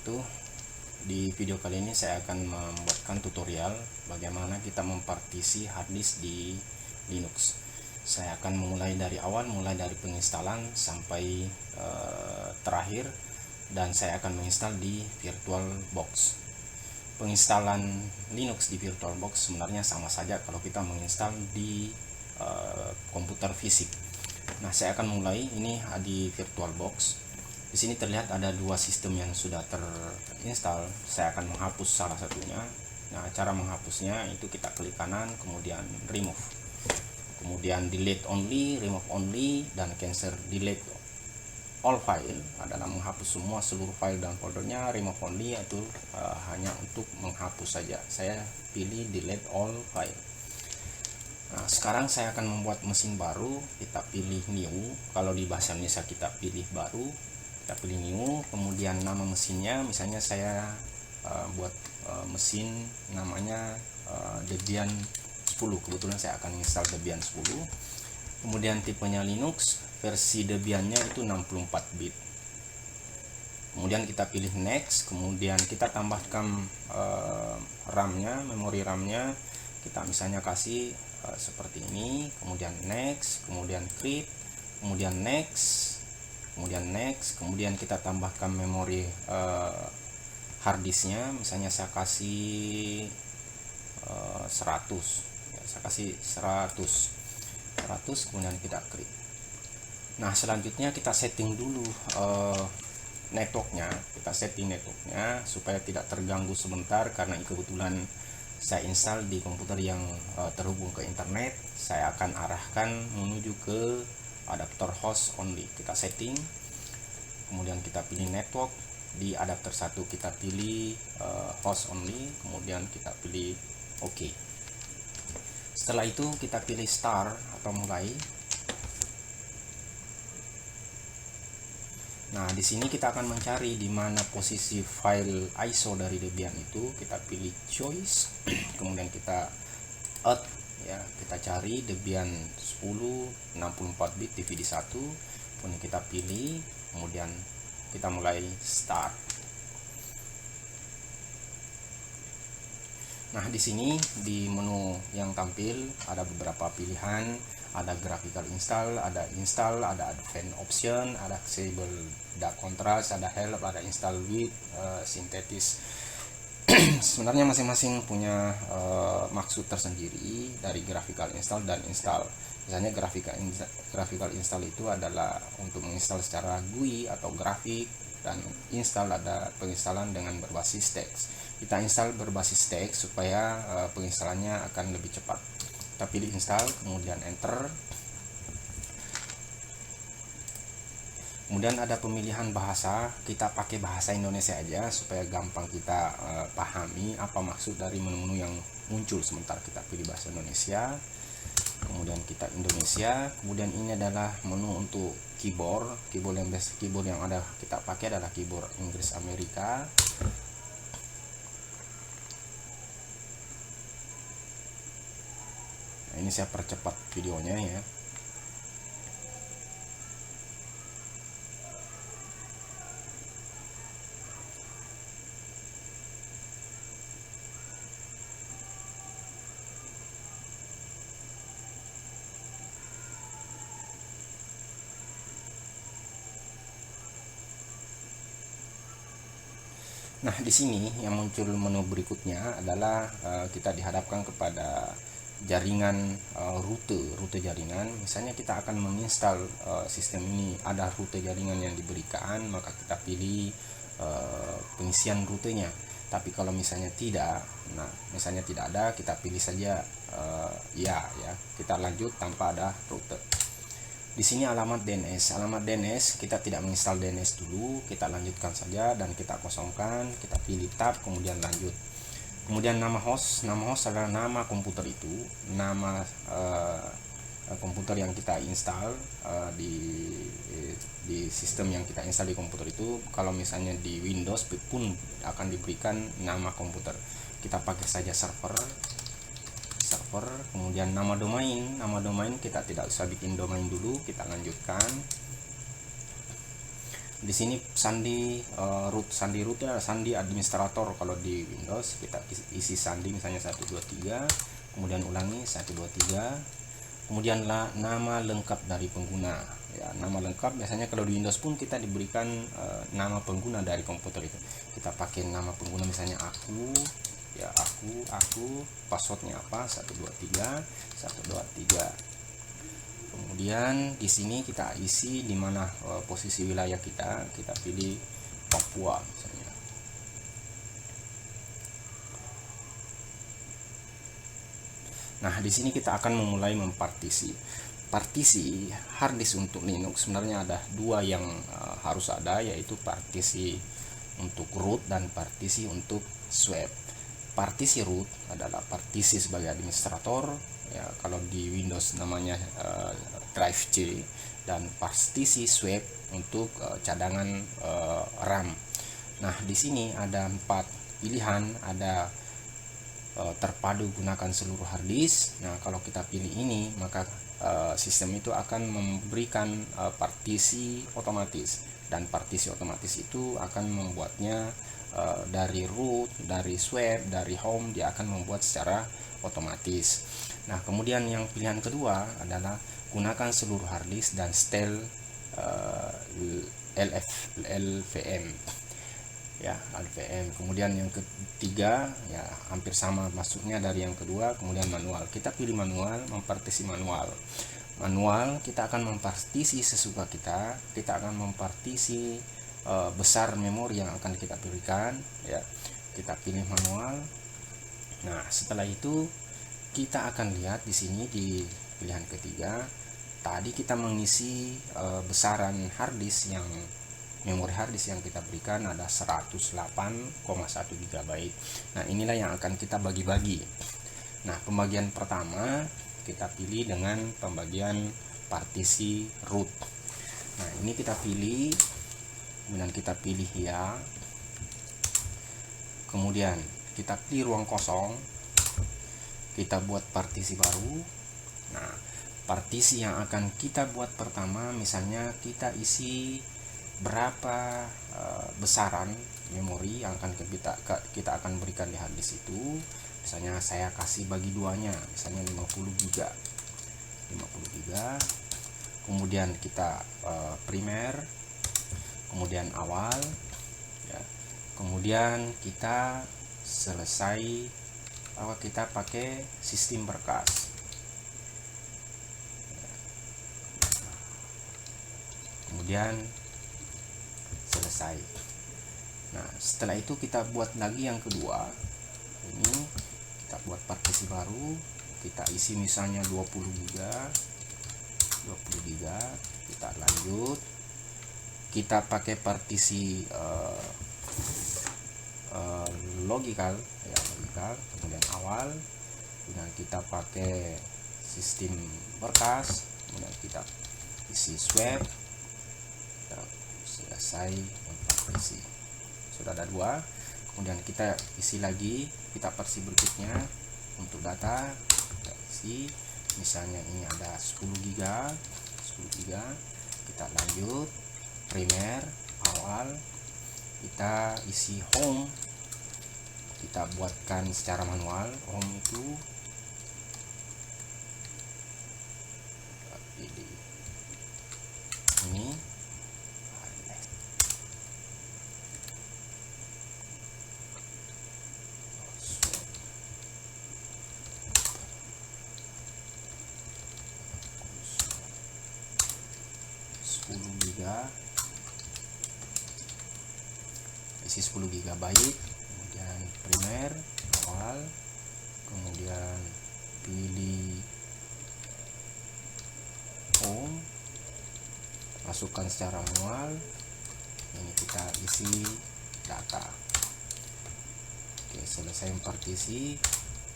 wabarakatuh. Di video kali ini saya akan membuatkan tutorial bagaimana kita mempartisi harddisk di Linux. Saya akan memulai dari awal, mulai dari penginstalan sampai terakhir, dan saya akan menginstal di VirtualBox. Penginstalan Linux di VirtualBox sebenarnya sama saja kalau kita menginstal di komputer fisik. Nah, saya akan mulai ini di VirtualBox. Di sini terlihat ada dua sistem yang sudah terinstall. Saya akan menghapus salah satunya. Nah, cara menghapusnya itu kita klik kanan, kemudian remove, kemudian delete only, remove only, dan cancel delete all file adalah menghapus semua seluruh file dan foldernya. Remove only itu hanya untuk menghapus saja. Saya pilih delete all file. Nah, sekarang saya akan membuat mesin baru. Kita pilih new. Kalau di bahasa Indonesia kita pilih baru, kita pilih new. Kemudian nama mesinnya, misalnya saya buat mesin namanya Debian 10. Kebetulan saya akan install Debian 10. Kemudian tipenya Linux, versi Debiannya itu 64 bit. Kemudian kita pilih next. Kemudian kita tambahkan RAM-nya, memori RAM-nya. Kita misalnya kasih seperti ini. Kemudian next, kemudian create, kemudian next, kemudian next. Kemudian kita tambahkan memori harddisknya. Misalnya saya kasih 100 ya, saya kasih 100, kemudian kita create. Nah, selanjutnya kita setting dulu networknya. Kita setting networknya supaya tidak terganggu sebentar, karena kebetulan saya install di komputer yang terhubung ke internet. Saya akan arahkan menuju ke adapter host only. Kita setting, kemudian kita pilih network. Di adapter 1 kita pilih host only, kemudian kita pilih OK. Setelah itu kita pilih start atau mulai. Nah, di sini kita akan mencari di mana posisi file ISO dari Debian itu. Kita pilih choice, kemudian kita add ya, kita cari Debian 10 64 bit DVD1, kemudian kita pilih, kemudian kita mulai start. Nah, di sini di menu yang tampil ada beberapa pilihan. Ada graphical install, ada advanced option, ada disable dark contrast, ada help, ada install with synthesis. Sebenarnya masing-masing punya maksud tersendiri dari graphical install dan install. Misalnya graphical install itu adalah untuk menginstal secara GUI atau grafik, dan install ada penginstalan dengan berbasis teks. Kita install berbasis teks supaya penginstalannya akan lebih cepat. Kita pilih install, kemudian enter. Kemudian ada pemilihan bahasa. Kita pakai bahasa Indonesia aja supaya gampang kita pahami apa maksud dari menu-menu yang muncul. Sementara kita pilih bahasa Indonesia, kemudian kita Indonesia. Kemudian ini adalah menu untuk keyboard yang ada kita pakai adalah keyboard Inggris Amerika. Nah, ini saya percepat videonya ya. Nah, di sini yang muncul menu berikutnya adalah kita dihadapkan kepada jaringan rute jaringan. Misalnya kita akan menginstal sistem ini, ada rute jaringan yang diberikan, maka kita pilih pengisian rutenya. Tapi kalau misalnya tidak, nah misalnya tidak ada, kita pilih saja ya, kita lanjut tanpa ada rute. Di sini alamat DNS kita tidak menginstal DNS dulu, kita lanjutkan saja dan kita kosongkan. Kita pilih tab, kemudian lanjut. Kemudian nama host adalah nama komputer itu, nama komputer yang kita install di sistem yang kita install di komputer itu. Kalau misalnya di Windows pun akan diberikan nama komputer. Kita pakai saja server, kemudian nama domain kita tidak usah bikin domain dulu, kita lanjutkan. Di sini sandi root ya, sandi administrator. Kalau di Windows kita isi sandi misalnya 123, kemudian ulangi 123, kemudian nama lengkap dari pengguna ya. Nama lengkap biasanya kalau di Windows pun kita diberikan nama pengguna dari komputer itu. Kita pakai nama pengguna misalnya aku ya, aku passwordnya apa, 123 123. Kemudian di sini kita isi di mana posisi wilayah kita pilih Papua misalnya. Nah, di sini kita akan memulai mempartisi. Partisi harddisk untuk Linux sebenarnya ada dua yang harus ada, yaitu partisi untuk root dan partisi untuk swap. Partisi root adalah partisi sebagai administrator ya, kalau di Windows namanya drive C, dan partisi swap untuk cadangan RAM. Nah, di sini ada 4 pilihan, ada terpadu gunakan seluruh harddisk. Nah, kalau kita pilih ini maka sistem itu akan memberikan partisi otomatis, dan partisi otomatis itu akan membuatnya dari root, dari swap, dari home, dia akan membuat secara otomatis. Nah, kemudian yang pilihan kedua adalah gunakan seluruh harddisk dan setel LVM ya, LVM. Kemudian yang ketiga ya hampir sama masuknya dari yang kedua. Kemudian manual, kita pilih manual, mempartisi manual. Manual kita akan mempartisi sesuka kita akan mempartisi besar memori yang akan kita berikan ya. Kita pilih manual. Nah, setelah itu kita akan lihat di sini di pilihan ketiga, tadi kita mengisi besaran harddisk yang memori harddisk yang kita berikan ada 108,1 GB. Nah, inilah yang akan kita bagi-bagi. Nah, pembagian pertama kita pilih dengan pembagian partisi root. Nah, ini kita pilih, kemudian kita pilih ya, kemudian kita pilih ruang kosong, kita buat partisi baru. Nah, partisi yang akan kita buat pertama, misalnya kita isi berapa besaran memori yang akan kita akan berikan di harddisk itu. Misalnya saya kasih bagi duanya, misalnya 50 GB. Kemudian kita primer, kemudian awal ya. Kemudian kita selesai kita pakai sistem berkas. Kemudian selesai. Nah, setelah itu kita buat lagi yang kedua. Ini kita buat partisi baru, kita isi misalnya 20 GB. Kita lanjut, kita pakai partisi logical ya, kemudian awal, kemudian kita pakai sistem berkas, kemudian kita isi swap. Selesai mempartisi, sudah ada 2. Kemudian kita isi lagi, kita partisi berikutnya untuk data kita isi, misalnya ini ada 10 GB. Kita lanjut primer, awal, kita isi home, kita buatkan secara manual. Home itu ini isi 10 GB. Kemudian primer, awal, kemudian pilih home, masukkan secara manual. Ini kita isi data. Oke, selesai partisi.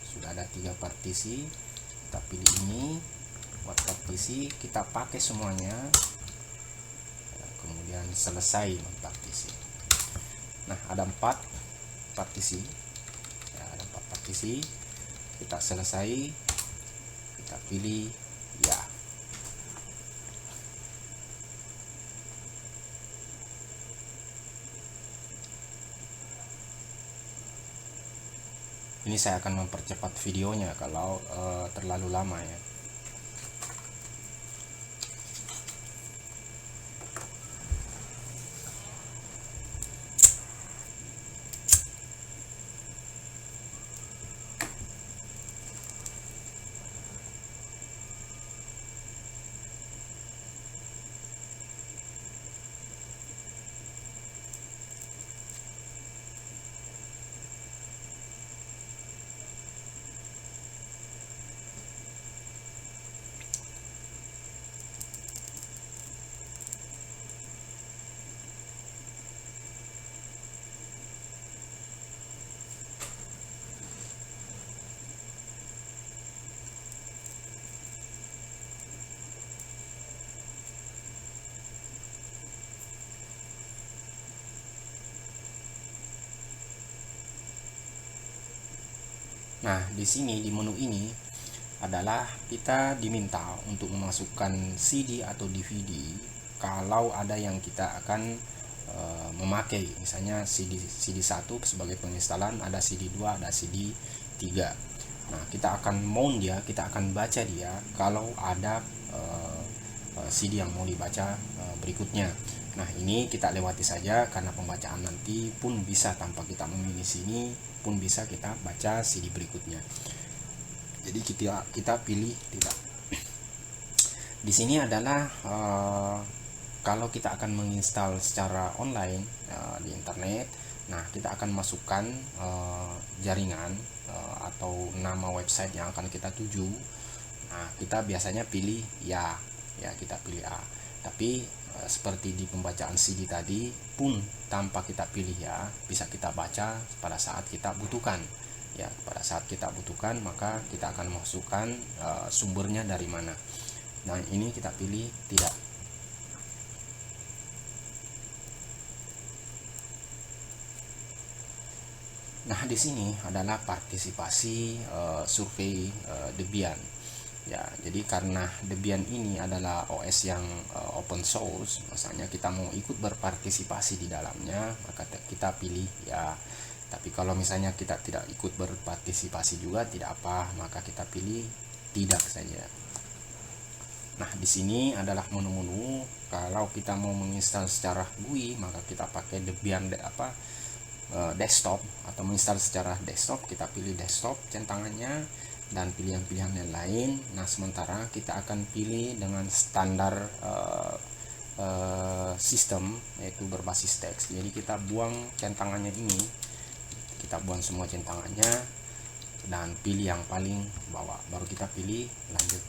Sudah ada 3 partisi. Kita pilih ini, buat partisi, kita pakai semuanya. Kemudian selesai mempartisi. Nah, ada 4 partisi ya, ada 4 partisi. Kita selesai, kita pilih ya. Ini saya akan mempercepat videonya kalau terlalu lama ya. Nah, di sini di menu ini adalah kita diminta untuk memasukkan CD atau DVD kalau ada yang kita akan memakai, misalnya CD 1 sebagai penginstalan, ada CD 2, ada CD 3. Nah, kita akan mount dia, kita akan baca dia kalau ada CD yang mau dibaca berikutnya. Nah, ini kita lewati saja karena pembacaan nanti pun bisa tanpa kita memilih sini pun bisa kita baca CD berikutnya. Jadi kita pilih tidak. Di sini adalah kalau kita akan menginstal secara online di internet. Nah, kita akan masukkan jaringan atau nama website yang akan kita tuju. Nah, kita biasanya pilih ya kita pilih A. Tapi seperti di pembacaan CD tadi pun tanpa kita pilih ya, bisa kita baca pada saat kita butuhkan. Ya, pada saat kita butuhkan maka kita akan masukkan sumbernya dari mana. Nah, ini kita pilih tidak. Nah, di sini adalah partisipasi survei Debian. Ya, jadi karena Debian ini adalah OS yang open source, misalnya kita mau ikut berpartisipasi di dalamnya, maka kita pilih ya. Tapi kalau misalnya kita tidak ikut berpartisipasi juga tidak apa, maka kita pilih tidak saja. Nah, di sini adalah menu-menu. Kalau kita mau menginstal secara GUI, maka kita pakai Debian desktop atau menginstal secara desktop, kita pilih desktop centangannya dan pilihan-pilihan yang lain. Nah, sementara kita akan pilih dengan standar sistem, yaitu berbasis teks. Jadi kita buang centangannya ini, kita buang semua centangannya dan pilih yang paling bawah, baru kita pilih lanjut.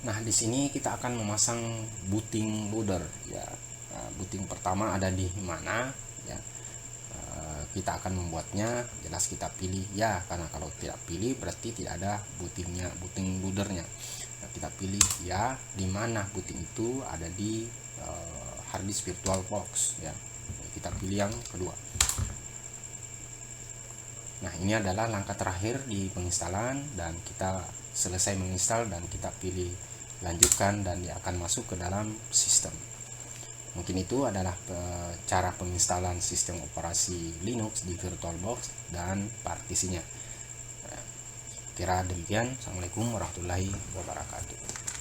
Nah, di sini kita akan memasang booting loader ya. Nah, booting pertama ada di mana ya. Kita akan membuatnya, jelas kita pilih ya, karena kalau tidak pilih berarti tidak ada booting loadernya. Nah, kita pilih ya, di mana booting itu ada di harddisk virtual box ya. Kita pilih yang kedua. Nah, ini adalah langkah terakhir di penginstalan dan kita selesai menginstal dan kita pilih lanjutkan dan dia akan masuk ke dalam sistem. Mungkin itu adalah cara penginstalan sistem operasi Linux di VirtualBox dan partisinya. Kira demikian. Assalamualaikum warahmatullahi wabarakatuh.